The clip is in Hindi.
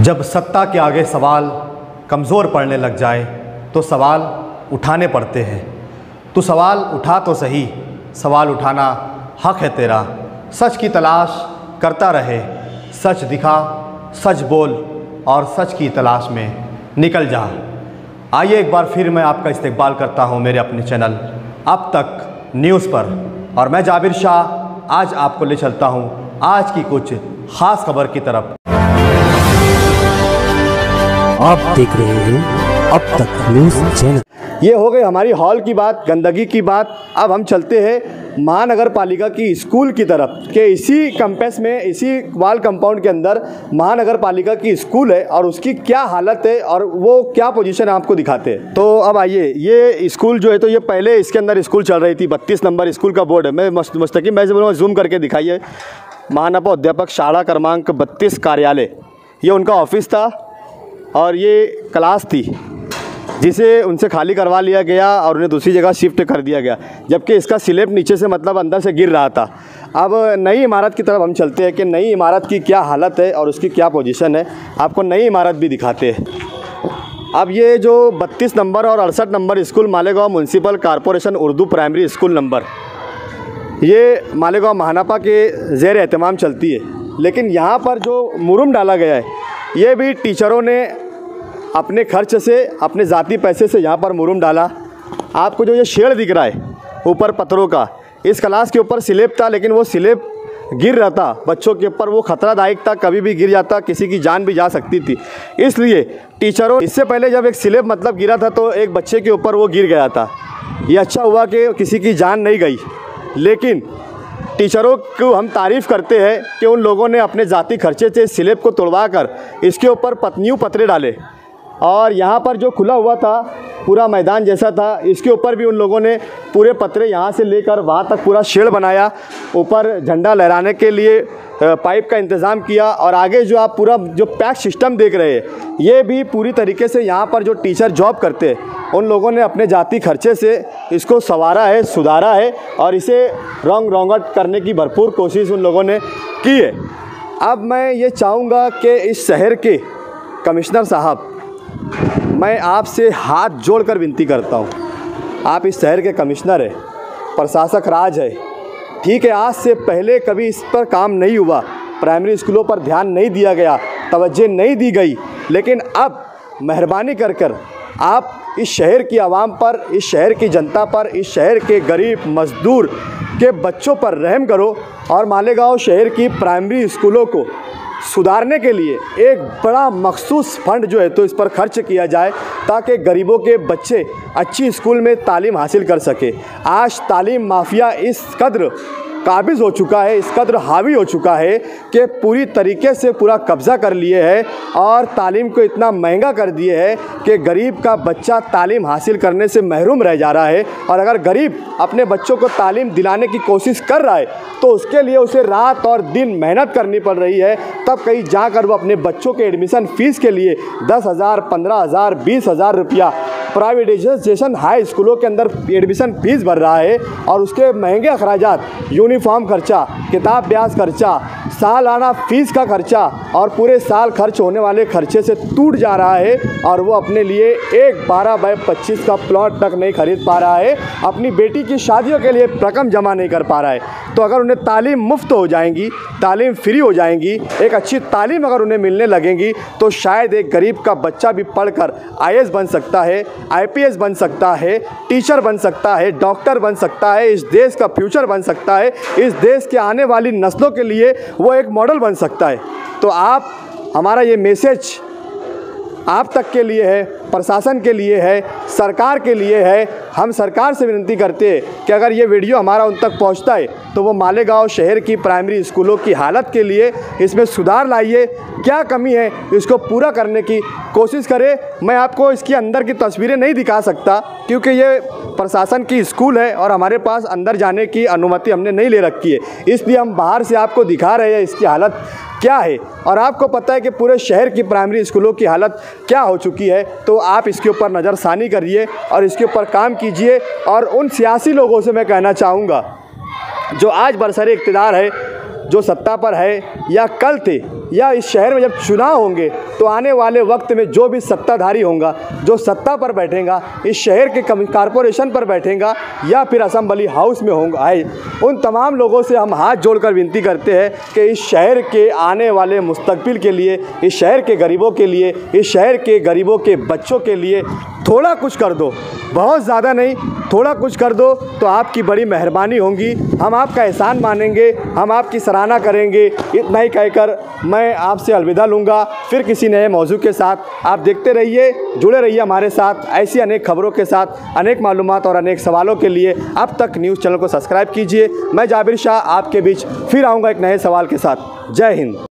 जब सत्ता के आगे सवाल कमज़ोर पड़ने लग जाए तो सवाल उठाने पड़ते हैं। तू सवाल उठा तो सही, सवाल उठाना हक है तेरा। सच की तलाश करता रहे, सच दिखा, सच बोल और सच की तलाश में निकल जा। आइए एक बार फिर मैं आपका इस्तकबाल करता हूं मेरे अपने चैनल अब तक न्यूज़ पर, और मैं जाबिर शाह आज आपको ले चलता हूं आज की कुछ ख़ास खबर की तरफ। आप देख रहे हैं अब तक न्यूज़ चैनल। ये हो गई हमारी हॉल की बात, गंदगी की बात। अब हम चलते हैं महानगर पालिका की स्कूल की तरफ के इसी कैंपस में, इसी वाल कंपाउंड के अंदर महानगर पालिका की स्कूल है और उसकी क्या हालत है और वो क्या पोजीशन है आपको दिखाते हैं। तो अब आइए, ये स्कूल जो है तो ये पहले इसके अंदर स्कूल चल रही थी। 32 नंबर स्कूल का बोर्ड है। मैं मुस्तकिल मैं बोलूँगा जूम करके दिखाइए। महानपा अध्यापक शाला क्रमांक 32 कार्यालय, ये उनका ऑफिस था और ये क्लास थी जिसे उनसे खाली करवा लिया गया और उन्हें दूसरी जगह शिफ्ट कर दिया गया, जबकि इसका स्लैब नीचे से मतलब अंदर से गिर रहा था। अब नई इमारत की तरफ हम चलते हैं कि नई इमारत की क्या हालत है और उसकी क्या पोजीशन है। आपको नई इमारत भी दिखाते हैं। अब ये जो 32 नंबर और 68 number school Malegaon municipal corporation Urdu primary school number, ये मालेगांव महानपा के ज़ेर एहतमाम चलती है। लेकिन यहाँ पर जो मुरुम डाला गया है ये भी टीचरों ने अपने खर्च से, अपने ज़ाती पैसे से यहाँ पर मुरुम डाला। आपको जो ये शेड दिख रहा है ऊपर पत्थरों का, इस क्लास के ऊपर स्लैब था, लेकिन वो स्लैब गिर रहा था बच्चों के ऊपर। वो खतरादायक था, कभी भी गिर जाता, किसी की जान भी जा सकती थी। इसलिए टीचरों, इससे पहले जब एक स्लैब मतलब गिरा था तो एक बच्चे के ऊपर वो गिर गया था। ये अच्छा हुआ कि किसी की जान नहीं गई। लेकिन टीचरों को हम तारीफ़ करते हैं कि उन लोगों ने अपने ज़ाती खर्चे से स्लैब को तोड़वा कर इसके ऊपर पतरे डाले। और यहाँ पर जो खुला हुआ था पूरा मैदान जैसा था, इसके ऊपर भी उन लोगों ने पूरे पतरे यहाँ से लेकर वहाँ तक पूरा शेड बनाया। ऊपर झंडा लहराने के लिए पाइप का इंतज़ाम किया। और आगे जो आप पूरा जो पैक सिस्टम देख रहे हैं, ये भी पूरी तरीके से यहाँ पर जो टीचर जॉब करते हैं उन लोगों ने अपने जाती खर्चे से इसको संवारा है, सुधारा है और इसे रंग रौगट करने की भरपूर कोशिश उन लोगों ने की है। अब मैं ये चाहूँगा कि इस शहर के कमिश्नर साहब, मैं आपसे हाथ जोड़कर विनती करता हूँ, आप इस शहर के कमिश्नर हैं, प्रशासक राज है, ठीक है। आज से पहले कभी इस पर काम नहीं हुआ, प्राइमरी स्कूलों पर ध्यान नहीं दिया गया, तवज्जो नहीं दी गई। लेकिन अब मेहरबानी कर कर आप इस शहर की आवाम पर, इस शहर की जनता पर, इस शहर के गरीब मजदूर के बच्चों पर रहम करो और मालेगांव शहर की प्राइमरी स्कूलों को सुधारने के लिए एक बड़ा मखसूस फंड जो है तो इस पर खर्च किया जाए, ताकि गरीबों के बच्चे अच्छी स्कूल में तालीम हासिल कर सके। आज तालीम माफिया इस कद्र काबिज़ हो चुका है, इस कद्र हावी हो चुका है कि पूरी तरीके से पूरा कब्ज़ा कर लिए है और तालीम को इतना महंगा कर दिए है कि गरीब का बच्चा तालीम हासिल करने से महरूम रह जा रहा है। और अगर गरीब अपने बच्चों को तालीम दिलाने की कोशिश कर रहा है तो उसके लिए उसे रात और दिन मेहनत करनी पड़ रही है। तब कहीं जाकर वो अपने बच्चों के एडमिशन फ़ीस के लिए 10,000, 15,000, 20,000 रुपया प्राइवेटाइजेशन हाई स्कूलों के अंदर एडमिशन फ़ीस भर रहा है। और उसके महंगे अखराजात, यूनिफॉर्म खर्चा, किताब ब्याज खर्चा, सालाना फ़ीस का खर्चा और पूरे साल खर्च होने वाले खर्चे से टूट जा रहा है। और वो अपने लिए एक 12x25 का प्लॉट तक नहीं खरीद पा रहा है, अपनी बेटी की शादियों के लिए रकम जमा नहीं कर पा रहा है। तो अगर उन्हें तालीम मुफ्त हो जाएंगी, तालीम फ्री हो जाएंगी, एक अच्छी तालीम अगर उन्हें मिलने लगेंगी तो शायद एक गरीब का बच्चा भी पढ़कर IAS बन सकता है, IPS बन सकता है, टीचर बन सकता है, डॉक्टर बन सकता है, इस देश का फ्यूचर बन सकता है, इस देश के आने वाली नस्लों के लिए वो एक मॉडल बन सकता है। तो आप, हमारा ये मैसेज आप तक के लिए है, प्रशासन के लिए है, सरकार के लिए है। हम सरकार से विनती करते हैं कि अगर ये वीडियो हमारा उन तक पहुंचता है तो वो मालेगांव शहर की प्राइमरी स्कूलों की हालत के लिए इसमें सुधार लाइए। क्या कमी है इसको पूरा करने की कोशिश करें। मैं आपको इसके अंदर की तस्वीरें नहीं दिखा सकता क्योंकि ये प्रशासन की स्कूल है और हमारे पास अंदर जाने की अनुमति हमने नहीं ले रखी है, इसलिए हम बाहर से आपको दिखा रहे हैं इसकी हालत क्या है। और आपको पता है कि पूरे शहर की प्राइमरी स्कूलों की हालत क्या हो चुकी है। तो आप इसके ऊपर नज़रसानी करिए और इसके ऊपर काम कीजिए। और उन सियासी लोगों से मैं कहना चाहूँगा जो आज बरसरे इक़्तिदार है, जो सत्ता पर है या कल थे या इस शहर में जब चुनाव होंगे तो आने वाले वक्त में जो भी सत्ताधारी होगा, जो सत्ता पर बैठेगा, इस शहर के कॉरपोरेशन पर बैठेगा या फिर असेंबली हाउस में होंगे आए, उन तमाम लोगों से हम हाथ जोड़कर विनती करते हैं कि इस शहर के आने वाले मुस्तकबिल के लिए, इस शहर के गरीबों के लिए, इस शहर के गरीबों के बच्चों के लिए थोड़ा कुछ कर दो, बहुत ज़्यादा नहीं, थोड़ा कुछ कर दो तो आपकी बड़ी मेहरबानी होगी। हम आपका एहसान मानेंगे, हम आपकी सराहना करेंगे। इतना ही कहकर मैं आपसे अलविदा लूँगा। फिर किसी नए मौजू के साथ आप देखते रहिए, जुड़े रहिए हमारे साथ ऐसी अनेक खबरों के साथ, अनेक मालूमात और अनेक सवालों के लिए अब तक न्यूज़ चैनल को सब्सक्राइब कीजिए। मैं जाबिर शाह आपके बीच फिर आऊँगा एक नए सवाल के साथ। जय हिंद।